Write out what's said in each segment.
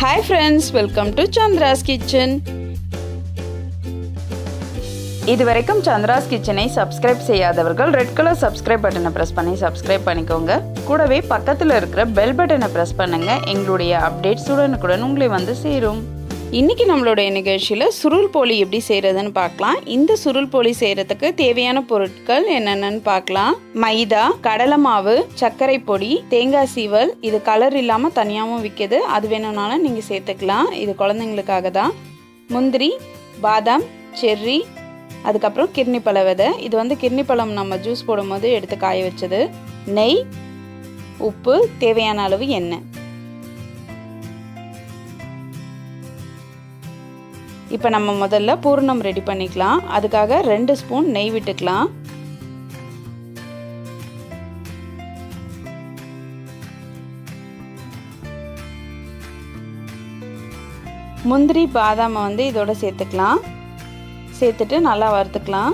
Hi friends, welcome to Chandra's Kitchen. இதுவரைக்கும் சந்திராஸ் கிச்சனை subscribe செய்யாதவர்கள் ரெட் கலர் சப்ஸ்கிரைப் பட்டனை பிரஸ் பண்ணி சப்ஸ்கிரைப் பண்ணிக்கோங்க. கூடவே பக்கத்தில் இருக்கிற பெல் பட்டனை பிரஸ் பண்ணுங்க. எங்களுடைய அப்டேட்ஸ் உடனுக்குடன் உங்களை வந்து சேரும். இன்னைக்கு நம்மளுடைய நிகழ்ச்சியில் சுருள் போலி எப்படி செய்கிறதுன்னு பார்க்கலாம். இந்த சுருள் போலி செய்கிறதுக்கு தேவையான பொருட்கள் என்னென்னு பார்க்கலாம். மைதா, கடலை மாவு, சர்க்கரை பொடி, தேங்காய் சீவல். இது கலர் இல்லாமல் தனியாகவும் விற்கிது, அது வேணும்னாலும் நீங்கள் சேர்த்துக்கலாம். இது குழந்தைங்களுக்காக தான். முந்திரி, பாதாம், செர்ரி, அதுக்கப்புறம் கிர்னி பழ விதை. இது வந்து கிர்னி பழம் நம்ம ஜூஸ் போடும்போது எடுத்து காய வச்சது. நெய், உப்பு, தேவையான அளவு எண்ணெய். இப்போ நம்ம முதல்ல பூரணம் ரெடி பண்ணிக்கலாம். அதுக்காக 2 ஸ்பூன் நெய் விட்டுக்கலாம். முந்திரி, பாதாமை வந்து இதோட சேர்த்துக்கலாம். சேர்த்துட்டு நல்லா வறுத்துக்கலாம்.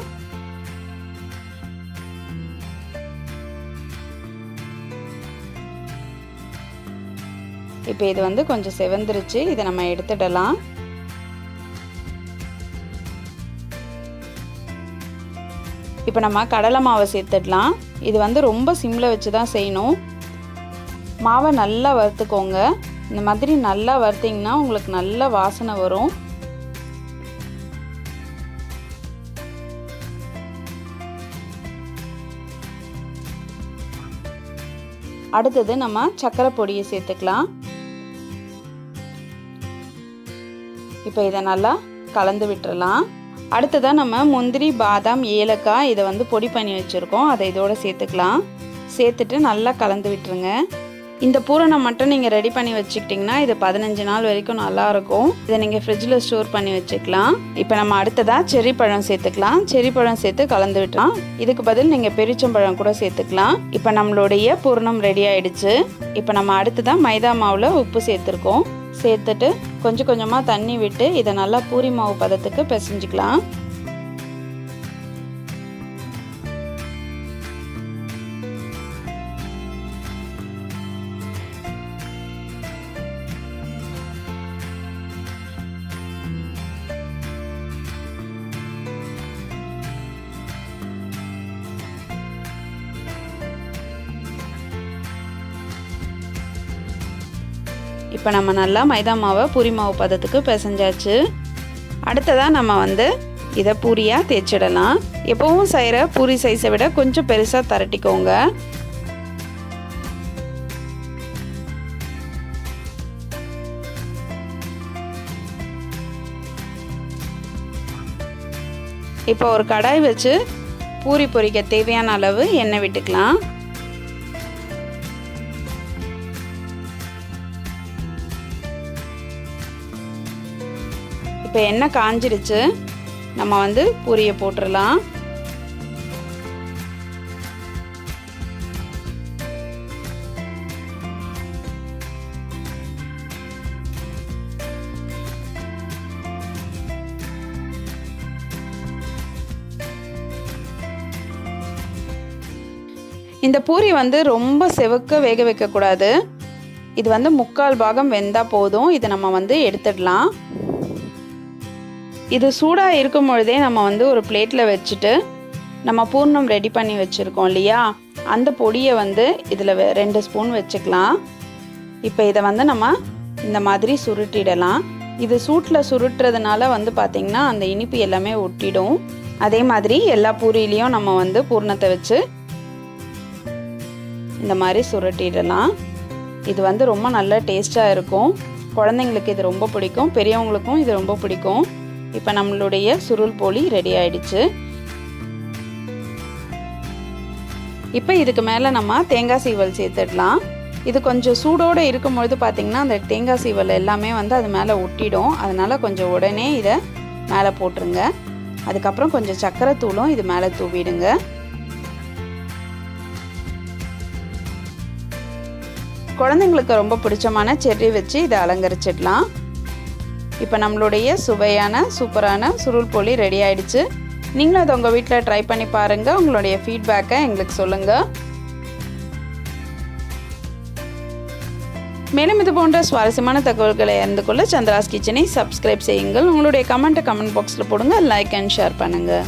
இப்போ இது வந்து கொஞ்சம் செவந்துருச்சு, இதை நம்ம எடுத்துடலாம். இப்போ நம்ம கடலை மாவை சேர்த்துடலாம். இது வந்து ரொம்ப சிம்மில் வச்சு தான் செய்யணும். மாவை நல்லா வறுத்துக்கோங்க. இந்த மாதிரி நல்லா வறுத்திங்கன்னா உங்களுக்கு நல்ல வாசனை வரும். அடுத்தது நம்ம சர்க்கரை பொடியை சேர்த்துக்கலாம். இப்போ இதை நல்லா கலந்து விட்டுறலாம். அடுத்ததாக நம்ம முந்திரி, பாதாம், ஏலக்காய் இதை வந்து பொடி பண்ணி வச்சுருக்கோம், அதை இதோடு சேர்த்துக்கலாம். சேர்த்துட்டு நல்லா கலந்து விட்டுருங்க. இந்த பூரணம் மட்டும் நீங்கள் ரெடி பண்ணி வச்சுக்கிட்டிங்கன்னா இது 15 நாள் வரைக்கும் நல்லாயிருக்கும். இதை நீங்கள் ஃப்ரிட்ஜில் ஸ்டோர் பண்ணி வச்சுக்கலாம். இப்போ நம்ம அடுத்ததாக செர்ரி பழம் சேர்த்துக்கலாம். செர்ரி பழம் சேர்த்து கலந்து விட்டலாம். இதுக்கு பதில் நீங்கள் பெரிச்சம்பழம் கூட சேர்த்துக்கலாம். இப்போ நம்மளுடைய பூரணம் ரெடி ஆகிடுச்சு. இப்போ நம்ம அடுத்ததாக மைதா மாவில் உப்பு சேர்த்துருக்கோம். சேர்த்துட்டு கொஞ்சம் கொஞ்சமாக தண்ணி விட்டு இதை நல்லா பூரி மாவு பதத்துக்கு பிசைஞ்சிக்கலாம். இப்போ நம்ம நல்லா மைதா மாவை பூரி மாவு பதத்துக்கு பிசைஞ்சாச்சு. அடுத்ததாக நம்ம வந்து இதை பூரியாக தேய்ச்சிடலாம். எப்பவும் செய்கிற பூரி சைஸை விட கொஞ்சம் பெருசாக தரட்டிக்கோங்க. இப்போ ஒரு கடாய் வச்சு பூரி பொரிக்க தேவையான அளவு எண்ணெய் விட்டுக்கலாம். இப்போ எண்ணெய் காஞ்சிடுச்சு, நம்ம வந்து பூரியை போட்டுடலாம். இந்த பூரி வந்து ரொம்ப செவக்க வேக வைக்கக்கூடாது. இது வந்து 3/4 பாகம் வெந்தால் போதும். இதை நம்ம வந்து எடுத்துடலாம். இது சூடாக இருக்கும் பொழுதே நம்ம வந்து ஒரு பிளேட்டில் வச்சுட்டு நம்ம பூர்ணம் ரெடி பண்ணி வச்சுருக்கோம் இல்லையா, அந்த பொடியை வந்து இதில் 2 ஸ்பூன் வச்சுக்கலாம். இப்போ இதை வந்து நம்ம இந்த மாதிரி சுருட்டிடலாம். இது சூட்டில் சுருட்டுறதுனால வந்து பார்த்திங்கன்னா அந்த இனிப்பு எல்லாமே ஒட்டிடும். அதே மாதிரி எல்லா பூரியிலையும் நம்ம வந்து பூர்ணத்தை வச்சு இந்த மாதிரி சுருட்டிடலாம். இது வந்து ரொம்ப நல்ல டேஸ்ட்டாக இருக்கும். குழந்தைங்களுக்கு இது ரொம்ப பிடிக்கும், பெரியவங்களுக்கும் இது ரொம்ப பிடிக்கும். இப்போ நம்மளுடைய சுருள் போலி ரெடி ஆயிடுச்சு. இப்போ இதுக்கு மேலே நம்ம தேங்காய் சீவல் சேர்த்துடலாம். இது கொஞ்சம் சூடோடு இருக்கும்பொழுது பார்த்திங்கன்னா அந்த தேங்காய் சீவல் எல்லாமே வந்து அது மேலே ஒட்டிடும். அதனால் கொஞ்சம் உடனே இதை மேலே போட்டுருங்க. அதுக்கப்புறம் கொஞ்சம் சர்க்கரை தூளும் இது மேலே தூவிடுங்க. குழந்தைங்களுக்கு ரொம்ப பிடிச்சமான செர்ரி வச்சு இதை அலங்கரிச்சிடலாம். இப்போ நம்மளுடைய சுவையான சூப்பரான சுருள் போலி ரெடி ஆயிடுச்சு. நீங்களும் அதை உங்கள் வீட்டில் ட்ரை பண்ணி பாருங்கள். உங்களுடைய ஃபீட்பேக்கை எங்களுக்கு சொல்லுங்கள். மேலும் இது போன்ற சுவாரஸ்யமான தகவல்களை அறிந்து கொள்ள சந்திராஸ் கிச்சனை சப்ஸ்கிரைப் செய்யுங்கள். உங்களுடைய கமெண்ட் பாக்ஸில் போடுங்க. லைக் அண்ட் ஷேர் பண்ணுங்கள்.